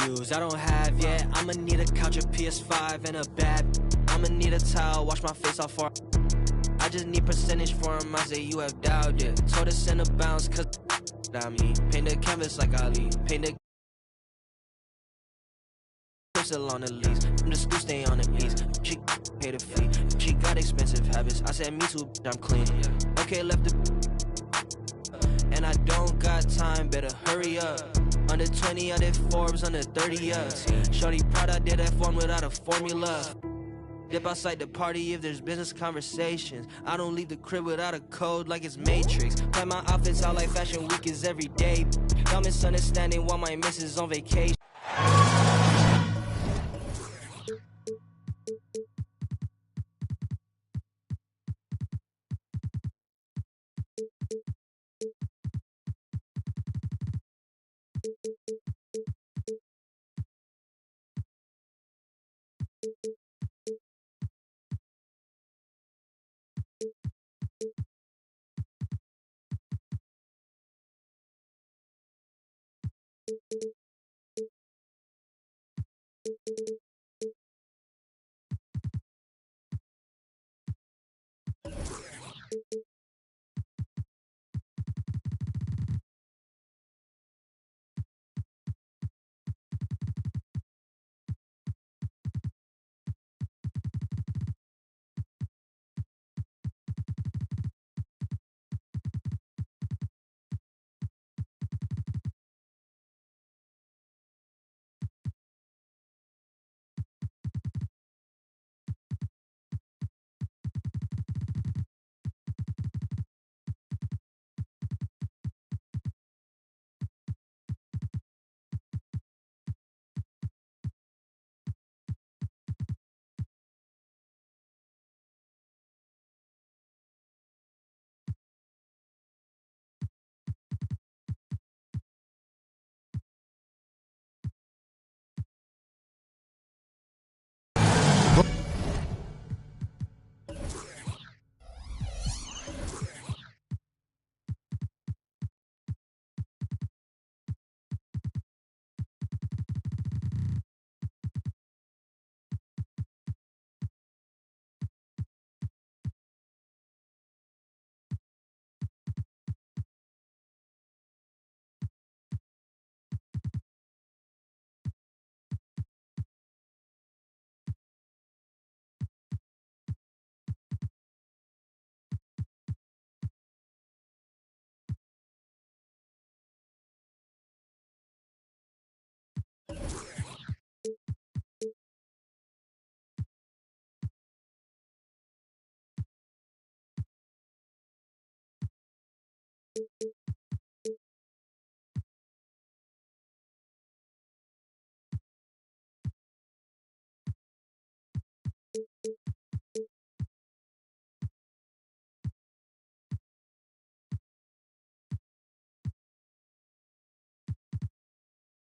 views I don't have yet. I'ma need a couch, a PS5, and a bad. I'ma need a towel, wash my face off for. I just need percentage for him. I say you have dialed it. Told her send a bounce, cause I mean, paint the canvas like Ali. Paint the crystal on the lease. I'm the school, stay on the east. She pay the fee. She got expensive habits. I said, me too, I'm clean. Okay, left the. And I don't got time, better hurry up. Under 20, I did Forbes, under 30, Shorty proud I did F1 without a formula. Dip outside the party if there's business conversations. I don't leave the crib without a code like it's Matrix. Plan my outfits out like Fashion Week is every day. Y'all misunderstanding while my missus on vacation.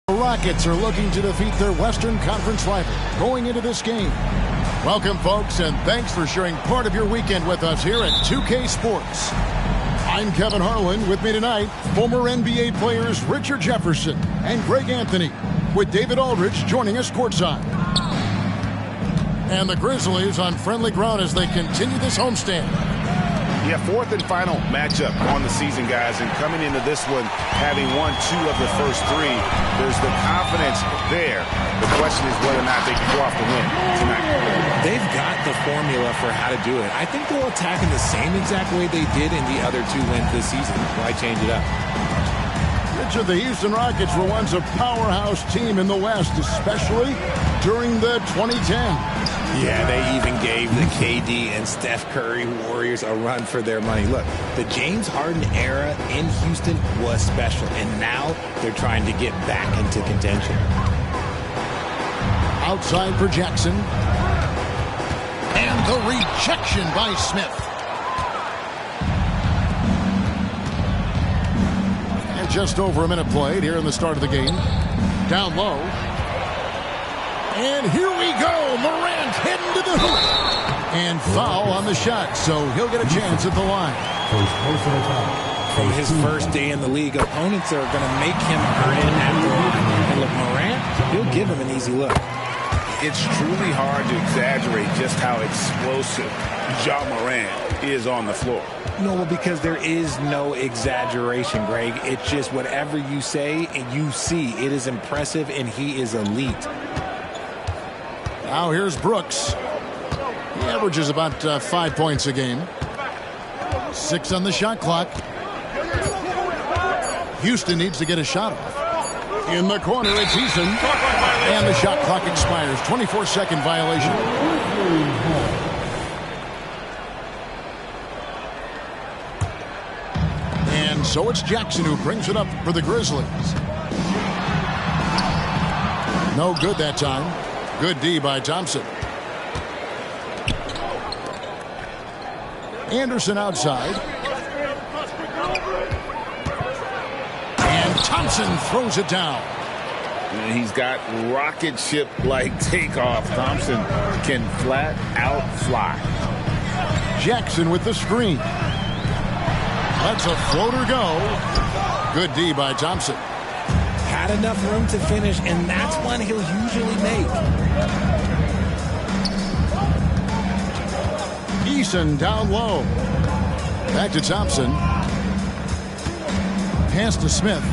The Rockets are looking to defeat their Western Conference rival going into this game. Welcome, folks, and thanks for sharing part of your weekend with us here at 2K Sports. I'm Kevin Harlan. With me tonight, former NBA players Richard Jefferson and Greg Anthony, with David Aldridge joining us courtside. And the Grizzlies on friendly ground as they continue this homestand. Yeah, fourth and final matchup on the season, guys. And coming into this one, having won 2 of the first 3, there's the confidence there. The question is whether or not they can pull off the win tonight. They've got the formula for how to do it. I think they'll attack in the same exact way they did in the other 2 wins this season. Why change it up? Richard, the Houston Rockets were once a powerhouse team in the West, especially during the 2010s. Yeah, they even gave the KD and Steph Curry Warriors a run for their money. Look, the James Harden era in Houston was special, and now they're trying to get back into contention. Outside for Jackson. And the rejection by Smith. And just over a minute played here in the start of the game. Down low. And here we go. Morant heading to the hoop. And foul on the shot, so he'll get a chance at the line. From his first day in the league, opponents are going to make him earn it at the line. And look, Morant, he'll give him an easy look. It's truly hard to exaggerate just how explosive Ja Morant is on the floor. No, well, because there is no exaggeration, Greg. It's just whatever you say and you see. It is impressive, and he is elite. Now here's Brooks. He averages about 5 points a game. 6 on the shot clock. Houston needs to get a shot off. In the corner, it's Eason. And the shot clock expires. 24-second violation. And so it's Jackson who brings it up for the Grizzlies. No good that time. Good D by Thompson. Anderson outside. And Thompson throws it down. And he's got rocket ship-like takeoff. Thompson can flat out fly. Jackson with the screen. Lets a floater go. Good D by Thompson. Had enough room to finish, and that's one he'll usually make. Eason down low. Back to Thompson. Pass to Smith.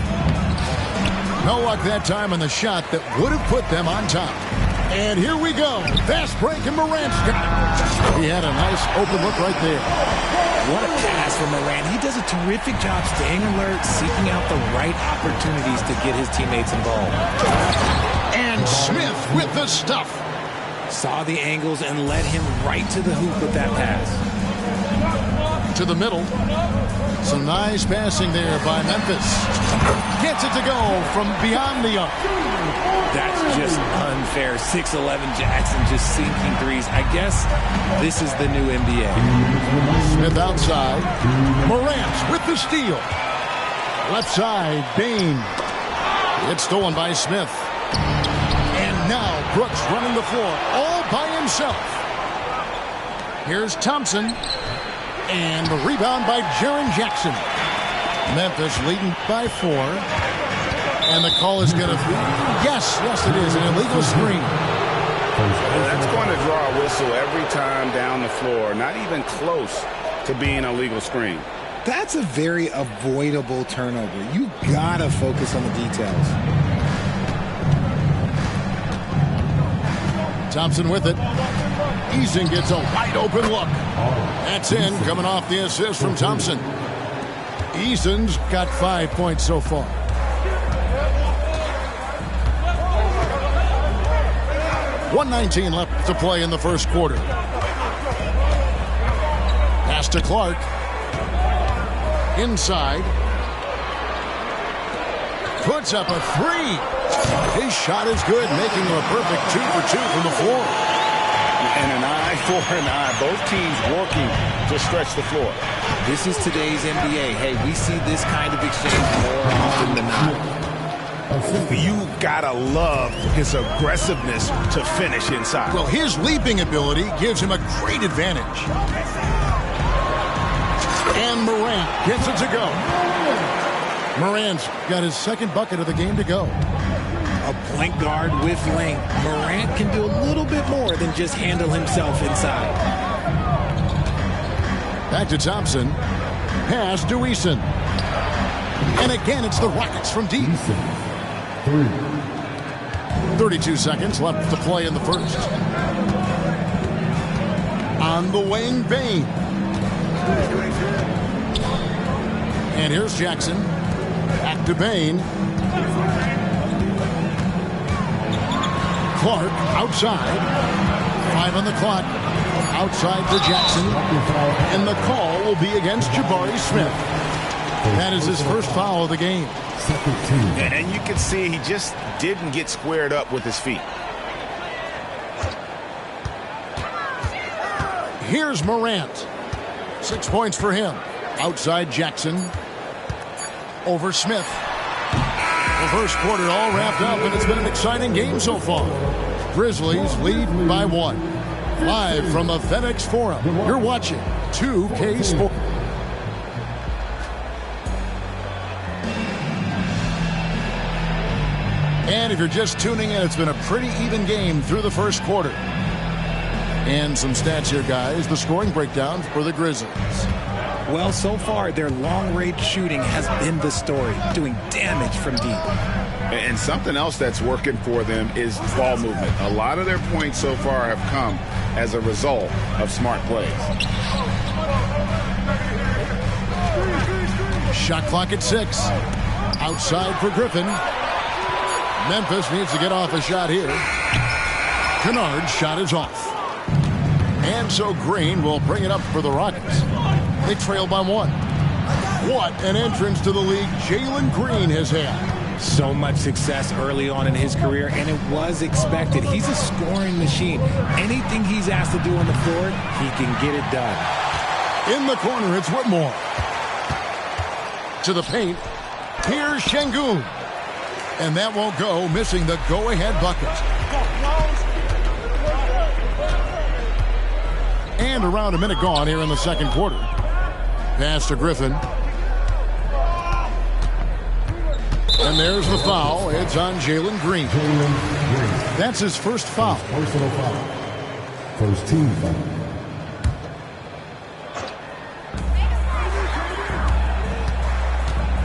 No luck that time on the shot that would have put them on top. And here we go. Fast break, and Morant's got it. He had a nice open look right there. What a pass from Morant. He does a terrific job staying alert, seeking out the right opportunities to get his teammates involved. And Smith with the stuff. Saw the angles and led him right to the hoop with that pass. To the middle. Some nice passing there by Memphis. Gets it to go from beyond the arc. That's just unfair. 6'11" Jackson just sinking threes. I guess this is the new NBA. Smith outside. Morant with the steal. Left side, Bane. It's stolen by Smith. And now Brooks running the floor all by himself. Here's Thompson. And the rebound by Jaren Jackson. Memphis leading by 4. And the call is going to be, yes, it is, an illegal screen. And that's going to draw a whistle every time down the floor. Not even close to being a legal screen. That's a very avoidable turnover. You got to focus on the details. Thompson with it. Eason gets a wide open look. That's in, coming off the assist from Thompson. Eason's got 5 points so far. .119 left to play in the first quarter. Pass to Clark. Inside. Puts up a 3. His shot is good, making him a perfect 2 for 2 from the floor. And an eye for an eye. Both teams working to stretch the floor. This is today's NBA. Hey, we see this kind of exchange more often than not. You gotta love his aggressiveness to finish inside. Well, his leaping ability gives him a great advantage. And Morant gets it to go. Morant's got his second bucket of the game to go. A point guard with length. Morant can do a little bit more than just handle himself inside. Back to Thompson. Pass to Eason. And again, it's the Rockets from deep. 32 seconds left to play in the first. On the wing, Bane. And here's Jackson. Back to Bane. Clark outside. 5 on the clock. Outside for Jackson. And the call will be against Jabari Smith. That is his first foul of the game. And you can see he just didn't get squared up with his feet. Here's Morant. 6 points for him. Outside Jackson. Over Smith. The first quarter all wrapped up, and it's been an exciting game so far. Grizzlies lead by 1. Live from the FedEx Forum, you're watching 2K Sports. And if you're just tuning in, it's been a pretty even game through the first quarter. And some stats here, guys. The scoring breakdown for the Grizzlies. Well, so far, their long-range shooting has been the story, doing damage from deep. And something else that's working for them is ball movement. A lot of their points so far have come as a result of smart plays. Shot clock at 6. Outside for Griffin. Memphis needs to get off a shot here. Kennard's shot is off. And so Green will bring it up for the Rockets. They trail by 1. What an entrance to the league Jalen Green has had. So much success early on in his career, and it was expected. He's a scoring machine. Anything he's asked to do on the floor, he can get it done. In the corner, it's Whitmore. To the paint, here's Şengün. And that won't go, missing the go-ahead bucket. And around a minute gone here in the second quarter. Pass to Griffin. And there's the foul. It's on Jalen Green. That's his first foul. Personal foul. First team foul.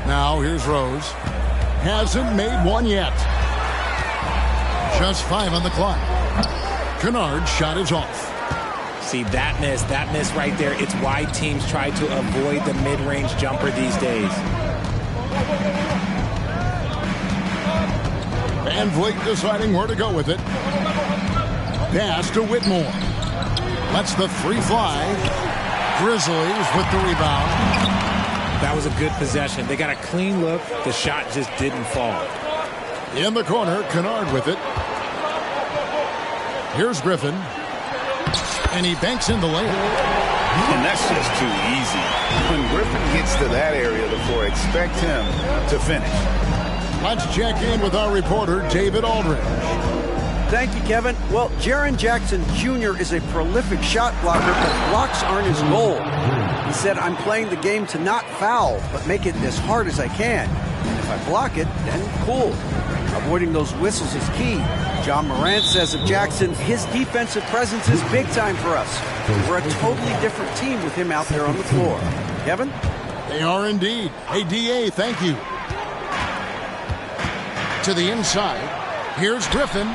Now here's Rose. Hasn't made one yet. Just 5 on the clock. Kennard's shot is off. See, that miss right there, it's why teams try to avoid the mid-range jumper these days. Van Vliet deciding where to go with it. Pass to Whitmore. Lets the 3 fly. Grizzlies with the rebound. That was a good possession. They got a clean look. The shot just didn't fall. In the corner, Kennard with it. Here's Griffin. And he banks in the layup. And that's just too easy. When Griffin gets to that area of the floor, expect him to finish. Let's check in with our reporter, David Aldridge. Thank you, Kevin. Well, Jaren Jackson Jr. is a prolific shot blocker, but blocks aren't his goal. He said, I'm playing the game to not foul, but make it as hard as I can. And if I block it, then cool. Avoiding those whistles is key. John Morant says of Jackson, his defensive presence is big time for us. We're a totally different team with him out there on the floor. Kevin? They are indeed. Hey, DA, thank you. To the inside. Here's Griffin.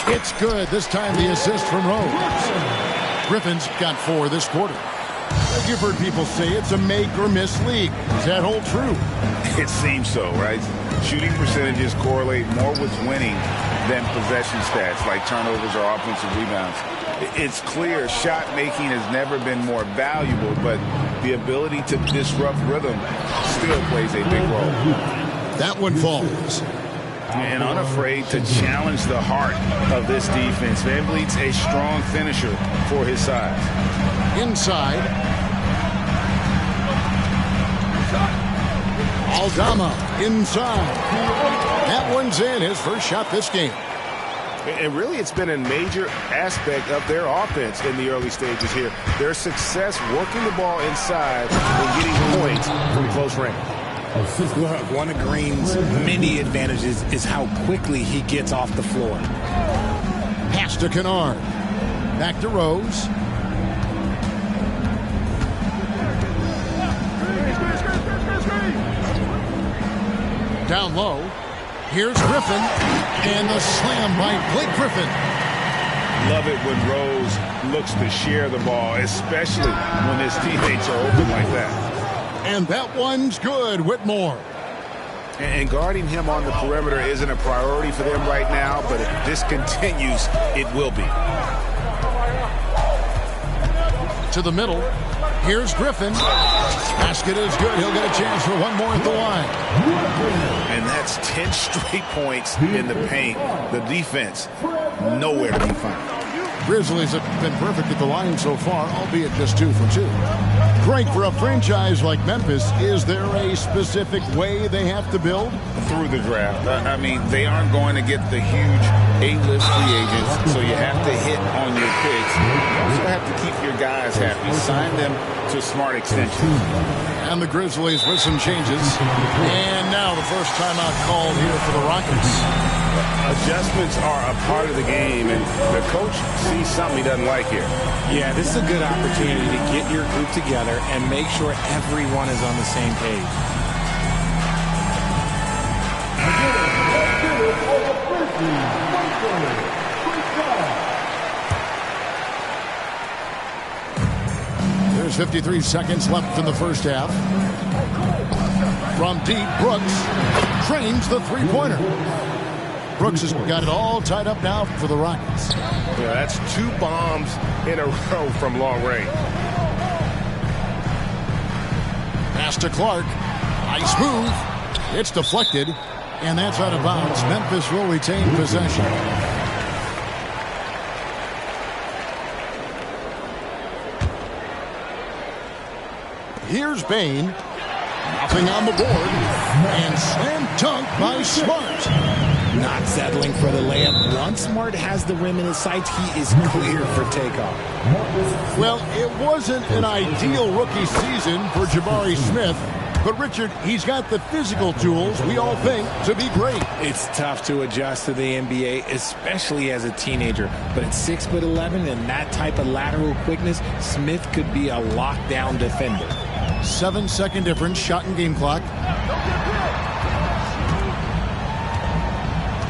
It's good. This time the assist from Rose. Griffin's got 4 this quarter. You've heard people say it's a make-or-miss league. Does that hold true? It seems so, right? Shooting percentages correlate more with winning than possession stats like turnovers or offensive rebounds. It's clear shot making has never been more valuable, but the ability to disrupt rhythm still plays a big role. That one falls. And unafraid to challenge the heart of this defense. Van Vliet's a strong finisher for his size. Inside. Aldama inside. That one's in. His first shot this game. And really, it's been a major aspect of their offense in the early stages here. Their success working the ball inside and getting points from close range. Look, one of Green's many advantages is how quickly he gets off the floor. Pass to Kennard. Back to Rose. Down low. Here's Griffin. And the slam by Blake Griffin. Love it when Rose looks to share the ball, especially when his teammates are open like that. And that one's good, Whitmore. And guarding him on the perimeter isn't a priority for them right now, but if this continues, it will be. To the middle. Here's Griffin. Basket is good. He'll get a chance for one more at the line. And that's 10 straight points in the paint. The defense, nowhere to be found. Grizzlies have been perfect at the line so far, albeit just 2 for 2. Greg, for a franchise like Memphis, is there a specific way they have to build? Through the draft. I mean, they aren't going to get the huge A-list free agents, so you have to hit on your picks. You also have to keep your guys happy. Sign them to smart extensions. And the Grizzlies with some changes. And now the first timeout called here for the Rockets. Adjustments are a part of the game, and the coach sees something he doesn't like here. Yeah, this is a good opportunity to get your group together and make sure everyone is on the same page. There's 53 seconds left in the first half. From deep, Brooks trains the three-pointer. Brooks has got it all tied up now for the Rockets. Yeah, that's 2 bombs in a row from long range. Pass to Clark. Nice move. It's deflected, and that's out of bounds. Memphis will retain possession. Here's Bane. Nothing on the board. And slam dunk by Smart. Not settling for the layup. Once Smart has the rim in his sights, he is clear for takeoff. Well, it wasn't an ideal rookie season for Jabari Smith. But, Richard, he's got the physical tools, we all think, to be great. It's tough to adjust to the NBA, especially as a teenager. But at 6'11" and that type of lateral quickness, Smith could be a lockdown defender. 7-second difference, shot and game clock.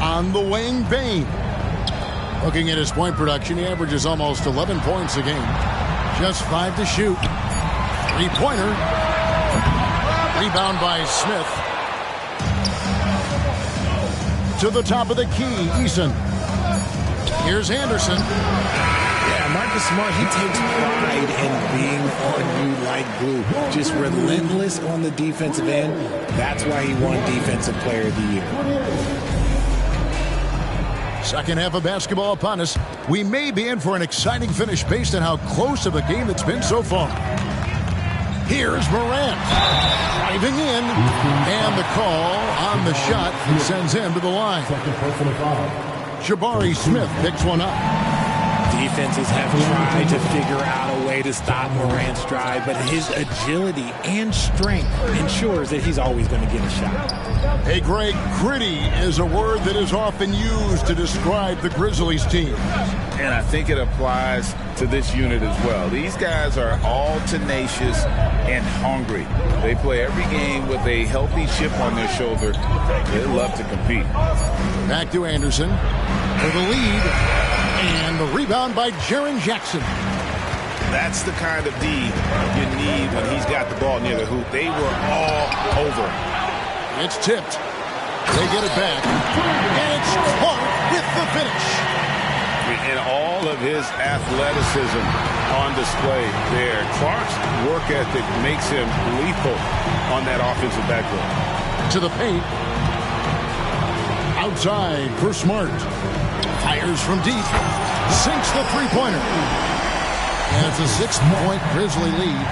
On the wing, Bane. Looking at his point production, he averages almost 11 points a game. Just 5 to shoot. Three-pointer. Rebound by Smith. To the top of the key, Eason. Here's Anderson. Yeah, Marcus Smart, he takes pride in being on you like glue. Just relentless on the defensive end. That's why he won Defensive Player of the Year. Second half of basketball upon us. We may be in for an exciting finish based on how close of a game it's been so far. Here's Morant. Driving in. And the call on the shot that sends him to the line. Jabari Smith picks one up. Defenses have tried to figure out a way to stop Morant's drive, but his agility and strength ensures that he's always going to get a shot. Hey, Greg, gritty is a word that is often used to describe the Grizzlies team. And I think it applies to this unit as well. These guys are all tenacious and hungry. They play every game with a healthy chip on their shoulder. They love to compete. Back to Anderson for the lead. And the rebound by Jaren Jackson. That's the kind of D you need when he's got the ball near the hoop. They were all over. It's tipped. They get it back. And it's Clark with the finish. And all of his athleticism on display there. Clark's work ethic makes him lethal on that offensive backboard. To the paint. Outside for Smart. Fires from deep. Sinks the three-pointer. And it's a 6-point Grizzly lead.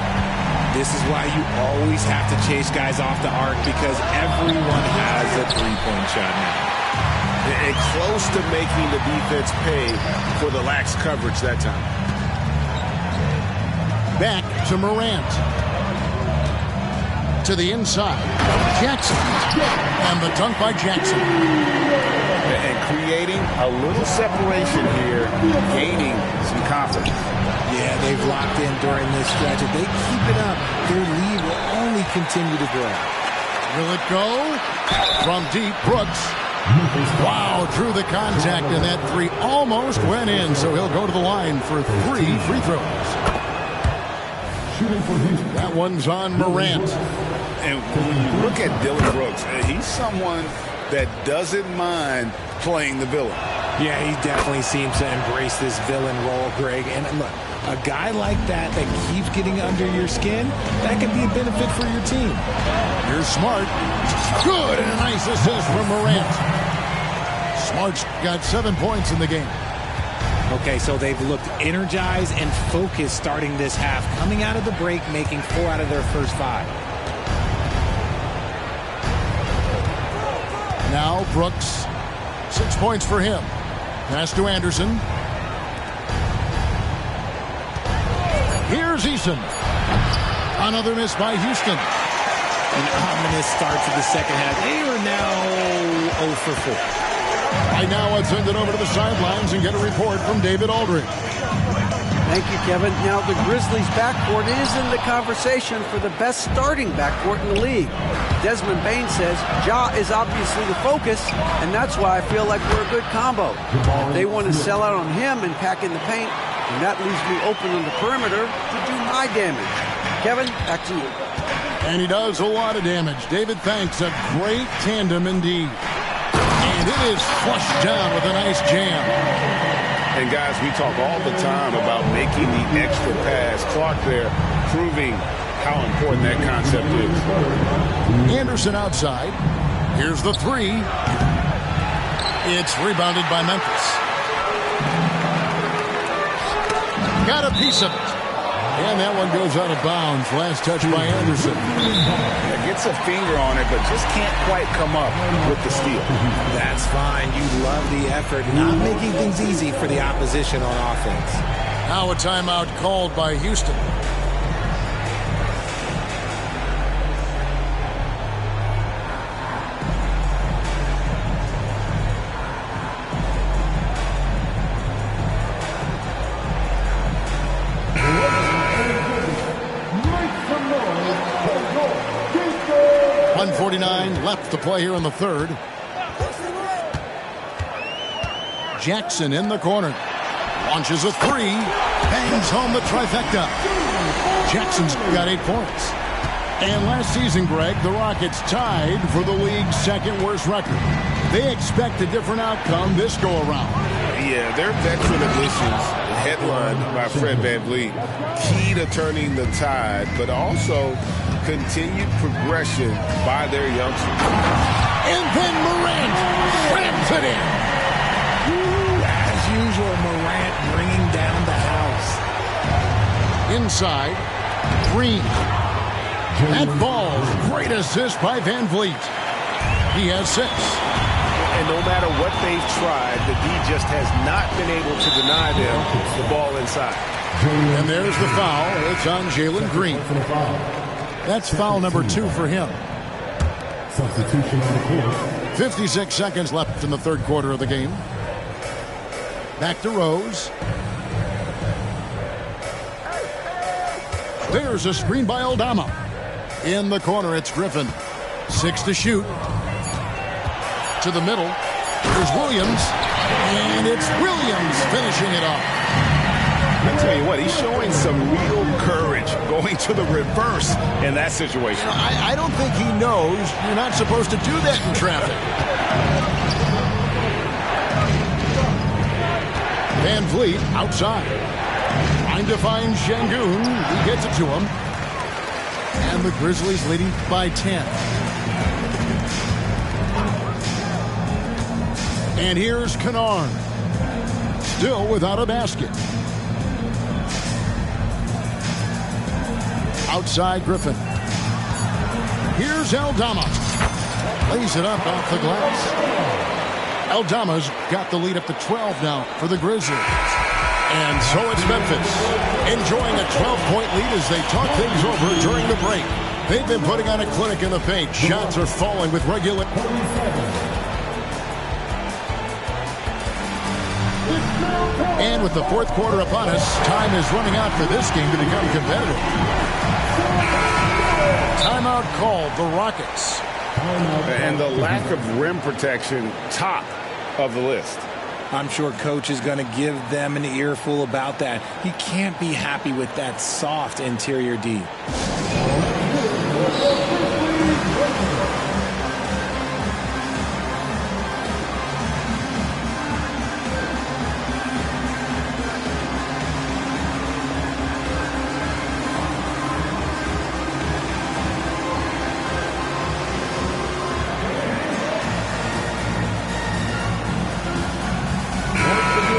This is why you always have to chase guys off the arc, because everyone has a three-point shot now. And close to making the defense pay for the lax coverage that time. Back to Morant. To the inside. Jackson. And the dunk by Jackson. And creating a little separation here, gaining some confidence. Yeah, they've locked in during this stretch. If they keep it up, their lead will only continue to grow. Will it go? From deep, Brooks. Wow, drew the contact, and that three almost went in, so he'll go to the line for 3 free throws. That one's on Morant. And when you look at Dillon Brooks, he's someone that doesn't mind playing the villain. Yeah, he definitely seems to embrace this villain role, Greg. And look, a guy like that keeps getting under your skin, that could be a benefit for your team. Here's Smart. Good, and a nice assist from Morant. Smart's got 7 points in the game. Okay, so they've looked energized and focused starting this half, coming out of the break, making 4 out of their first 5. Now Brooks, 6 points for him. Pass to Anderson. Here's Eason. Another miss by Houston. An ominous start to the second half. They are now 0 for 4. Right now, let's send it over to the sidelines and get a report from David Aldridge. Thank you, Kevin. Now, the Grizzlies' backcourt is in the conversation for the best starting backcourt in the league. Desmond Bain says Ja is obviously the focus, and that's why I feel like we're a good combo. They want to sell out on him and pack in the paint, and that leaves me open on the perimeter to do my damage. Kevin, back to you. And he does a lot of damage. David, thanks. A great tandem indeed. And it is flushed down with a nice jam. And guys, we talk all the time about making the extra pass. Clark there proving how important that concept is. Anderson outside. Here's the 3. It's rebounded by Memphis. Got a piece of it. And that one goes out of bounds. Last touch by Anderson. Gets a finger on it, but just can't quite come up with the steal. That's fine. You love the effort, not making things easy for the opposition on offense. Now a timeout called by Houston. Left to play here in the third. Jackson in the corner. Launches a 3. Bangs home the trifecta. Jackson's got 8 points. And last season, Greg, the Rockets tied for the league's second worst record. They expect a different outcome this go-around. Yeah, their veteran additions, headlined by Fred VanVleet, key to turning the tide, but also continued progression by their youngsters. And then Morant slams it in. As usual, Morant bringing down the house. Inside, Green. That ball, great assist by VanVleet. He has 6. And no matter what they've tried, the D just has not been able to deny them the ball inside. And there's the foul. It's on Jalen Green. That's foul number 2 for him. Substitution on the court. 56 seconds left in the third quarter of the game. Back to Rose. There's a screen by Aldama. In the corner, it's Griffin. 6 to shoot. To the middle. There's Williams. And it's Williams finishing it off. I tell you what, he's showing some real courage going to the reverse in that situation. I don't think he knows you're not supposed to do that in traffic. VanVleet outside. Trying to find Şengün. He gets it to him. And the Grizzlies leading by 10. And here's Kennard. Still without a basket. Outside Griffin. Here's Aldama. Lays it up off the glass. Aldama's got the lead up to 12 now for the Grizzlies. And so it's Memphis enjoying a 12-point lead as they talk things over during the break. They've been putting on a clinic in the paint. Shots are falling with regular. And with the fourth quarter upon us, time is running out for this game to become competitive. Timeout called, the Rockets. And the lack of rim protection, top of the list. I'm sure coach is going to give them an earful about that. He can't be happy with that soft interior D.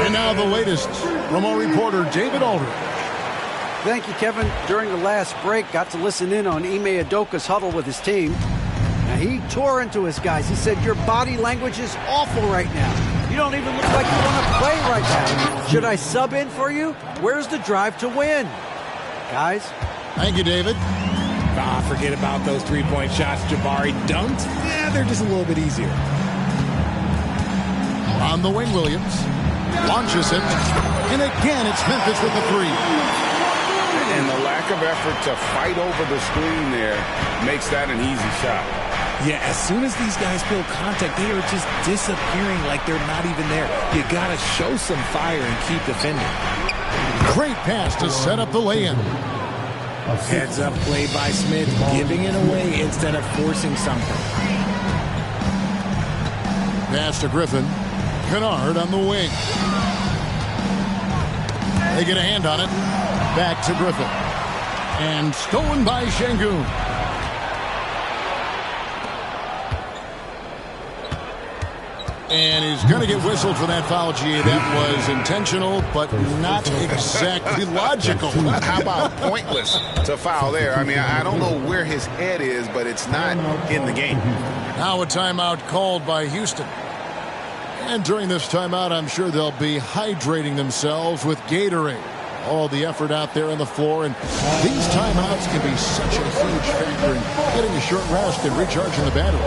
And now the latest from our reporter, David Aldridge. Thank you, Kevin. During the last break, got to listen in on Ime Udoka's huddle with his team. Now, he tore into his guys. He said, your body language is awful right now. You don't even look like you want to play right now. Should I sub in for you? Where's the drive to win? Guys? Thank you, David. Forget about those three-point shots Jabari dunked. Yeah, they're just a little bit easier. On the wing, Williams launches it. And again, it's Memphis with the three. And the lack of effort to fight over the screen there makes that an easy shot. Yeah, as soon as these guys feel contact, they are just disappearing like they're not even there. You got to show some fire and keep defending. Great pass to set up the lay-in. Heads up play by Smith, giving it away instead of forcing something. Pass to Griffin. Kennard on the wing. They get a hand on it. Back to Griffin. And stolen by Şengün. And he's going to get whistled for that foul, G. That was intentional, but not exactly logical. How about pointless to foul there? I mean, I don't know where his head is, but it's not in the game. Now a timeout called by Houston. And during this timeout, I'm sure they'll be hydrating themselves with Gatorade. All the effort out there on the floor, and these timeouts can be such a huge factor in getting a short rest and recharging the battery.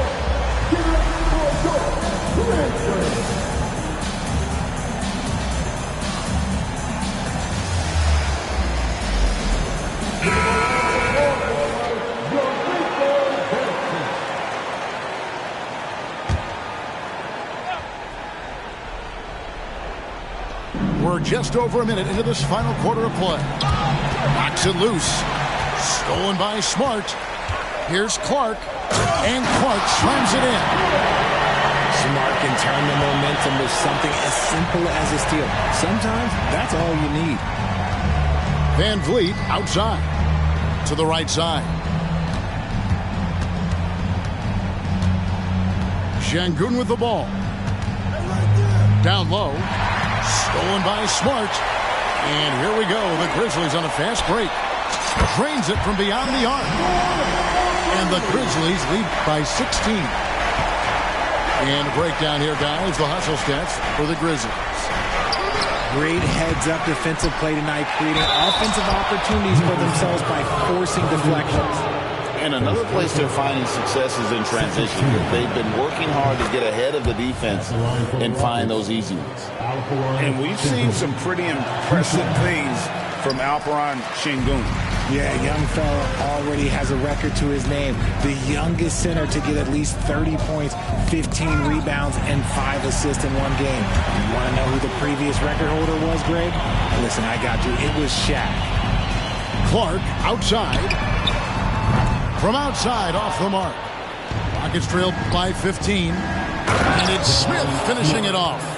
We're just over a minute into this final quarter of play. Knocks it loose. Stolen by Smart. Here's Clark. And Clark slams it in. Smart can turn the momentum with something as simple as a steal. Sometimes that's all you need. Van Vliet outside. To the right side. Şengün with the ball. Down low. Stolen by Smart. And here we go. The Grizzlies on a fast break. Drains it from beyond the arc. And the Grizzlies lead by 16. And a breakdown here, guys. The hustle stats for the Grizzlies. Great heads-up defensive play tonight, creating offensive opportunities for themselves by forcing deflections. And another place they're finding success is in transition. They've been working hard to get ahead of the defense and find those easy ones. And we've seen some pretty impressive things from Alperen Şengün. Yeah, young fella already has a record to his name. The youngest center to get at least 30 points, 15 rebounds, and 5 assists in one game. You want to know who the previous record holder was, Greg? Listen, I got you. It was Shaq. Clark outside. From outside, off the mark. Rockets trailed by 15. And it's Smith finishing it off.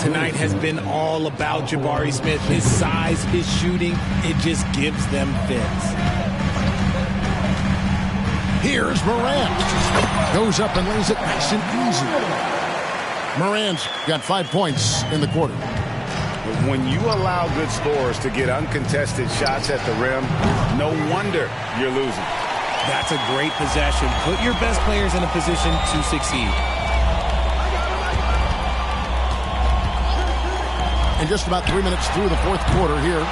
Tonight has been all about Jabari Smith. His size, his shooting, it just gives them fits. Here's Morant. Goes up and lays it nice and easy. Morant's got 5 points in the quarter. When you allow good scorers to get uncontested shots at the rim, no wonder you're losing. That's a great possession. Put your best players in a position to succeed. And just about 3 minutes through the fourth quarter here.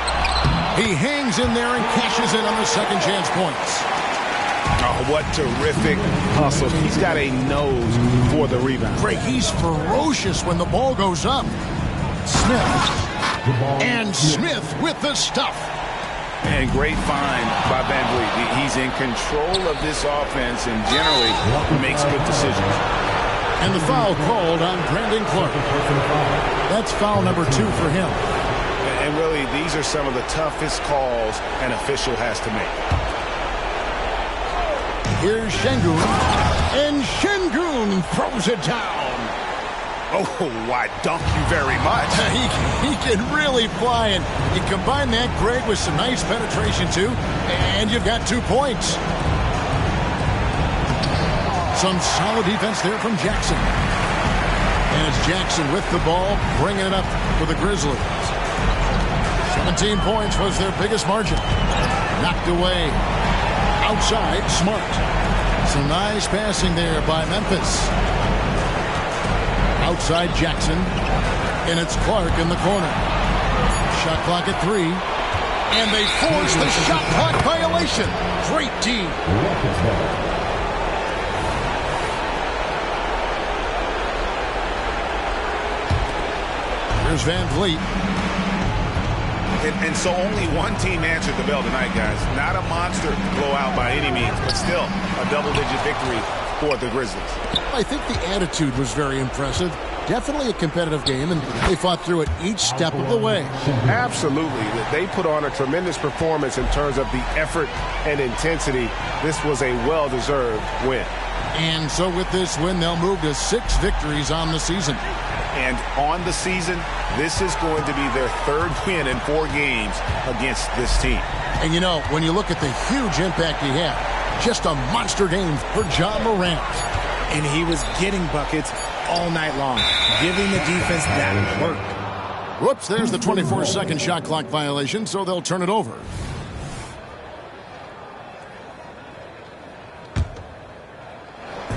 He hangs in there and cashes in on the second chance points. Oh, what terrific hustle. He's got a nose for the rebound. Greg, he's ferocious when the ball goes up. Smith. And Smith with the stuff. And great find by Van Vliet. He's in control of this offense and generally makes good decisions. And the foul called on Brandon Clark. That's foul number 2 for him. And really, these are some of the toughest calls an official has to make. Here's Şengün. And Şengün throws it down. Oh, why, thank you very much. He can really fly, and you combine that, Greg, with some nice penetration, too, and you've got 2 points. Some solid defense there from Jackson. And as Jackson with the ball, bringing it up for the Grizzlies. 17 points was their biggest margin. Knocked away. Outside, Smart. Some nice passing there by Memphis. Outside Jackson. And it's Clark in the corner. Shot clock at 3. And they force the shot clock violation. Great team. Here's Van Vliet. And so only one team answered the bell tonight, guys. Not a monster blowout by any means, but still a double-digit victory for the Grizzlies. I think the attitude was very impressive. Definitely a competitive game, and they fought through it each step of the way. Absolutely. They put on a tremendous performance in terms of the effort and intensity. This was a well-deserved win. And so with this win, they'll move to 6 victories on the season. And on the season, this is going to be their 3rd win in 4 games against this team. And you know, when you look at the huge impact he had, just a monster game for John Morant. And he was getting buckets all night long, giving the defense that work. Whoops, there's the 24-second shot clock violation, so they'll turn it over.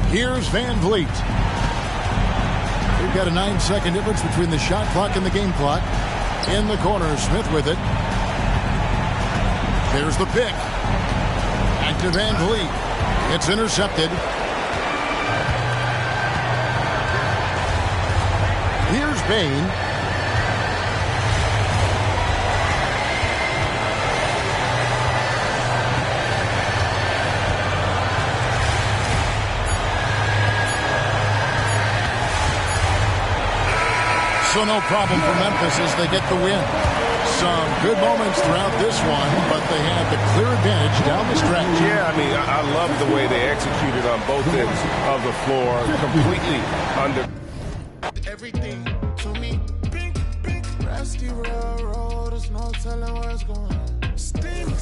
Here's Van Vliet. We've got a 9-second difference between the shot clock and the game clock. In the corner, Smith with it. There's the pick. Back to Van Vliet. It's intercepted. Here's Bane. So no problem for Memphis as they get the win. Some good moments throughout this one, but they had the clear advantage down the stretch. Yeah, I mean, I love the way they executed on both ends of the floor, completely under. Everything to me, pink, rusty railroad, there's no telling where it's going. Steam,